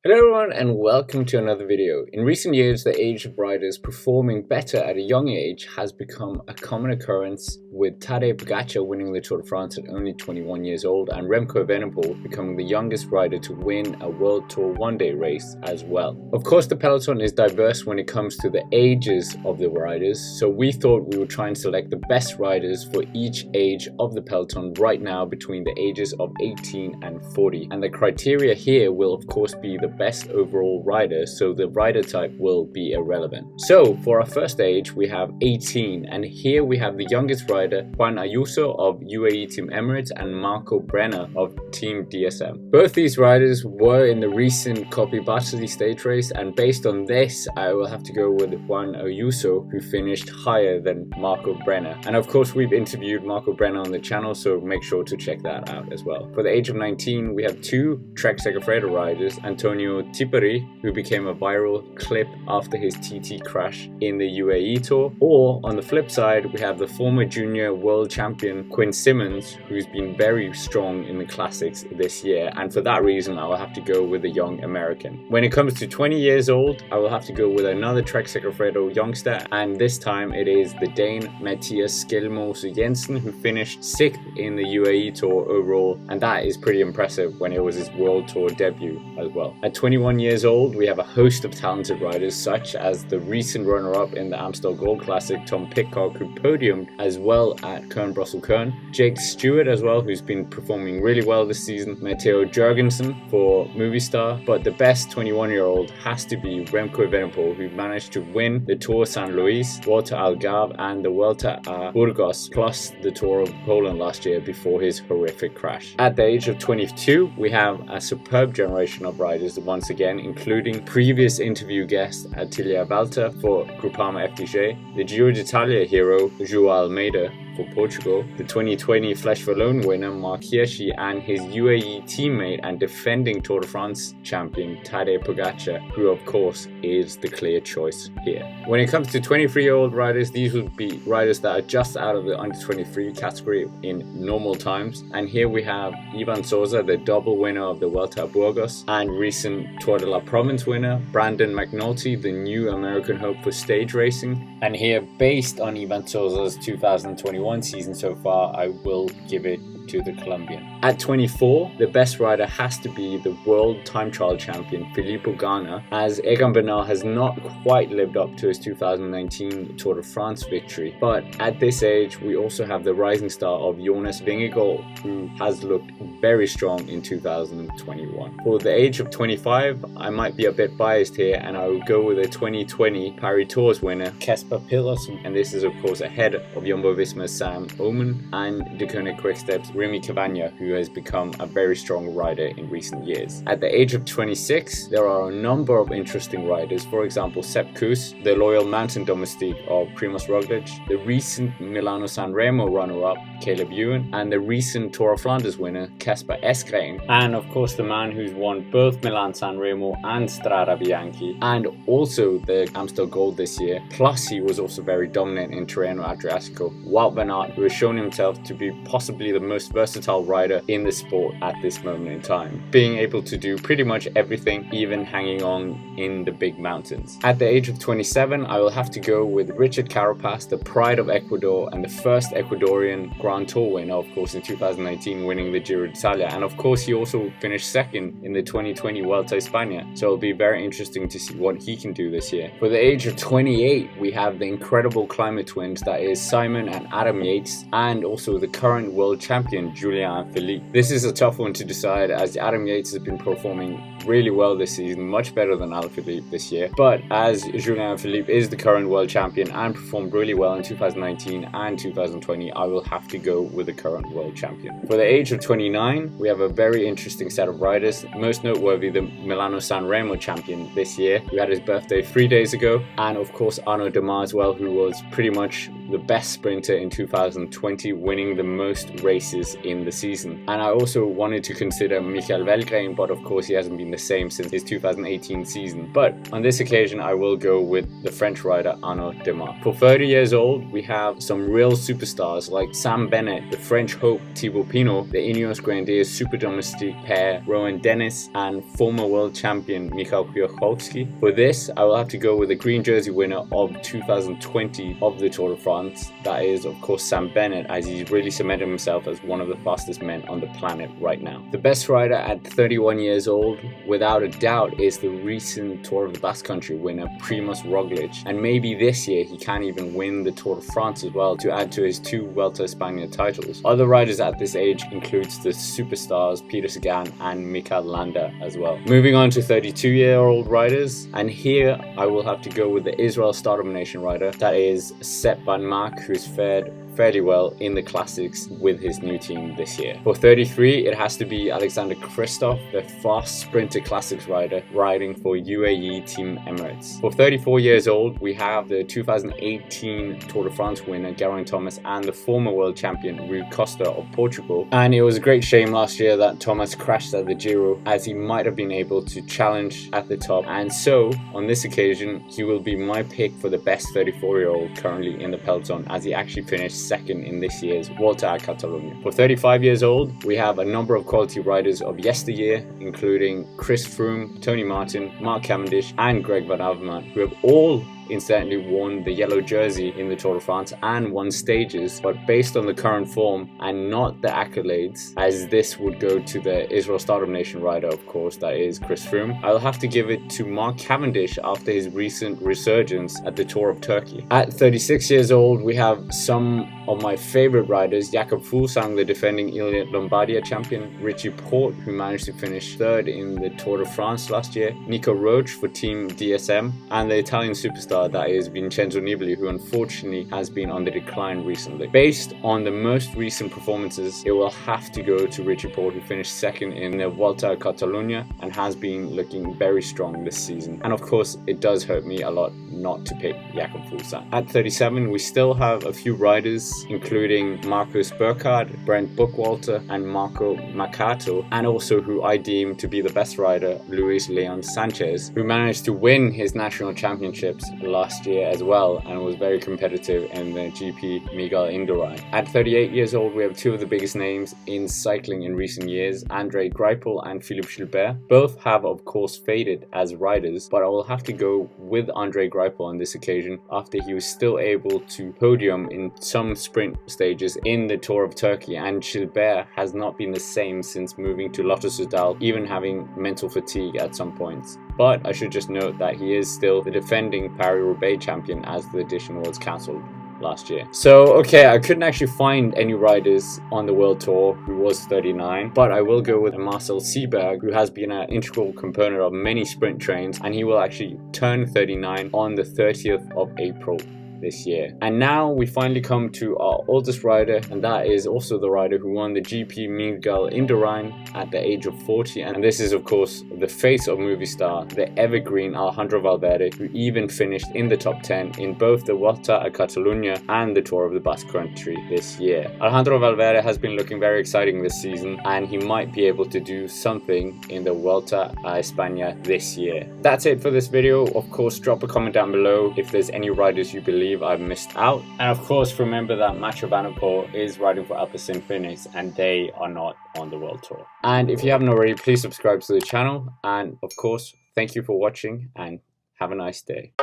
Hello everyone and welcome to another video. In recent years, the age of riders performing better at a young age has become a common occurrence, with Tadej Pogacar winning the Tour de France at only 21 years old and Remco Evenepoel becoming the youngest rider to win a World Tour one-day race as well. Of course, the peloton is diverse when it comes to the ages of the riders, so we thought we would try and select the best riders for each age of the peloton right now between the ages of 18 and 40. And the criteria here will of course be the best overall rider, so the rider type will be irrelevant. So for our first age we have 18, and here we have the youngest rider, Juan Ayuso of UAE Team Emirates and Marco Brenner of Team DSM. Both these riders were in the recent Coppi Bartoli stage race, and based on this I will have to go with Juan Ayuso, who finished higher than Marco Brenner. And of course we've interviewed Marco Brenner on the channel, so make sure to check that out as well. For the age of 19 we have two Trek Segafredo riders, Antonio Tipari, who became a viral clip after his TT crash in the UAE Tour, or on the flip side we have the former junior world champion Quinn Simmons, who's been very strong in the classics this year, and for that reason I will have to go with a young American. When it comes to 20 years old, I will have to go with another Trek Segafredo youngster, and this time it is the Dane Mathias Skjelmose Jensen, who finished 6th in the UAE Tour overall, and that is pretty impressive when it was his World Tour debut as well. At 21 years old, we have a host of talented riders such as the recent runner-up in the Amstel Gold Classic, Tom Pidcock, who podiumed as well at Kuurne-Brussels-Kuurne, Jake Stewart as well, who's been performing really well this season, Matteo Jurgensen for Movistar, but the best 21-year-old has to be Remco Evenepoel, who managed to win the Tour San Luis, Vuelta Algarve and the Vuelta a Burgos, plus the Tour of Poland last year before his horrific crash. At the age of 22, we have a superb generation of riders once again, including previous interview guest Attilio Valter for Groupama FDJ, the Giro d'Italia hero João Almeida for Portugal, the 2020 Flèche Wallonne winner Marc Hirschi, and his UAE teammate and defending Tour de France champion Tadej Pogacar, who of course is the clear choice here. When it comes to 23-year-old riders, these would be riders that are just out of the under 23 category in normal times, and here we have Ivan Sosa, the double winner of the Vuelta a Burgos and recent Tour de la Province winner, Brandon McNulty, the new American hope for stage racing, and here based on Ivan Sosa's 2021 season so far, I will give it to the Colombian. At 24, the best rider has to be the world time trial champion Filippo Ganna, as Egan Bernal has not quite lived up to his 2019 Tour de France victory. But at this age, we also have the rising star of Jonas Vingegaard, who has looked very strong in 2021. For the age of 25, I might be a bit biased here, and I will go with a 2020 Paris Tours winner, Kasper Pedersen, and this is of course ahead of Jumbo-Visma's Sam Oomen and De Koning Quickstep's Remy Cavagna, who has become a very strong rider in recent years. At the age of 26, there are a number of interesting riders, for example Sepp Kuss, the loyal mountain domestique of Primož Roglic, the recent Milano-San Remo runner-up Caleb Ewan, and the recent Tour of Flanders winner Kasper Eskren, and of course the man who's won both Milan-San Remo and Strada Bianchi, and also the Amstel Gold this year, plus he was also very dominant in Tirreno Adriatico, Wout van Aert, who has shown himself to be possibly the most versatile rider in the sport at this moment in time, being able to do pretty much everything, even hanging on in the big mountains. At the age of 27, I will have to go with Richard Carapaz, the pride of Ecuador and the first Ecuadorian Grand Tour winner, of course in 2019 winning the Giro d'Italia, and of course he also finished second in the 2020 Vuelta a España, so it'll be very interesting to see what he can do this year. For the age of 28, we have the incredible climate twins, that is Simon and Adam Yates, and also the current world champion Julian Philippe. This is a tough one to decide, as Adam Yates has been performing really well this season, much better than Alaphilippe this year, but as Julian Philippe is the current world champion and performed really well in 2019 and 2020, I will have to go with the current world champion. For the age of 29, we have a very interesting set of riders, most noteworthy the Milano-San Remo champion this year, who had his birthday 3 days ago, and of course Arnaud Démare as well, who was pretty much the best sprinter in 2020, winning the most races in the season. And I also wanted to consider Michael Valverde, but of course he hasn't been the same since his 2018 season. But on this occasion, I will go with the French rider Arnaud Démare. For 30 years old, we have some real superstars like Sam Bennett, the French hope Thibaut Pinot, the Ineos Grenadiers super domestique pair Rowan Dennis, and former world champion Michał Kwiatkowski. For this, I will have to go with the green jersey winner of 2020 of the Tour de France. That is, of course, Sam Bennett, as he's really cemented himself as one of the fastest men on the planet right now. The best rider at 31 years old, without a doubt, is the recent Tour of the Basque Country winner Primož Roglic, and maybe this year he can even win the Tour de France as well to add to his 2 Vuelta a España titles. Other riders at this age includes the superstars Peter Sagan and Mikel Landa as well. Moving on to 32-year-old riders, and here I will have to go with the Israel Star Domination rider, that is Sepp van Mark, who's fared fairly well in the classics with his new team this year. For 33, it has to be Alexander Kristoff, the fast sprinter classics rider riding for UAE Team Emirates. For 34 years old, we have the 2018 Tour de France winner Geraint Thomas and the former world champion Rui Costa of Portugal. And it was a great shame last year that Thomas crashed at the Giro, as he might have been able to challenge at the top. And so, on this occasion, he will be my pick for the best 34-year-old currently in the peloton, as he actually finished second in this year's WorldTour at Catalonia. For 35 years old, we have a number of quality riders of yesteryear, including Chris Froome, Tony Martin, Mark Cavendish, and Greg Van Avermaet, who have all incidentally won the yellow jersey in the Tour de France and won stages, but based on the current form and not the accolades, as this would go to the Israel Star Domination rider, of course, that is Chris Froome, I'll have to give it to Mark Cavendish after his recent resurgence at the Tour of Turkey. At 36 years old, we have some of my favorite riders: Jakob Fuglsang, the defending Iliad Lombardia champion, Richie Porte, who managed to finish third in the Tour de France last year, Nico Roche for Team DSM, and the Italian superstar that is Vincenzo Nibali, who unfortunately has been on the decline recently. Based on the most recent performances, it will have to go to Richie Porte, who finished second in the Vuelta a Catalunya and has been looking very strong this season. And of course, it does hurt me a lot not to pick Jakob Fuglsang. At 37, we still have a few riders, including Marcus Burkhardt, Brent Bookwalter, and Marco Macato, and also who I deem to be the best rider, Luis Leon Sanchez, who managed to win his national championships last year as well and was very competitive in the GP Miguel Indurain. At 38 years old, we have two of the biggest names in cycling in recent years, Andre Greipel and Philippe Gilbert. Both have of course faded as riders, but I will have to go with Andre Greipel on this occasion after he was still able to podium in some sprint stages in the Tour of Turkey, and Gilbert has not been the same since moving to Lotto Soudal, even having mental fatigue at some points. But I should just note that he is still the defending Paris-Roubaix champion, as the edition was cancelled last year. So okay, I couldn't actually find any riders on the World Tour who was 39, but I will go with Marcel Seeberg, who has been an integral component of many sprint trains, and he will actually turn 39 on the 30th of April this year. And now we finally come to our oldest rider, and that is also the rider who won the GP Miguel Indurain at the age of 40, and this is of course the face of Movistar, the evergreen Alejandro Valverde, who even finished in the top 10 in both the Vuelta a Catalunya and the Tour of the Basque Country this year. Alejandro Valverde has been looking very exciting this season, and he might be able to do something in the Vuelta a España this year. That's it for this video. Of course, drop a comment down below if there's any riders you believe I've missed out, and of course remember that Evenepoel is riding for Alpecin-Finis and they are not on the World Tour. And if you haven't already, please subscribe to the channel, and of course thank you for watching and have a nice day.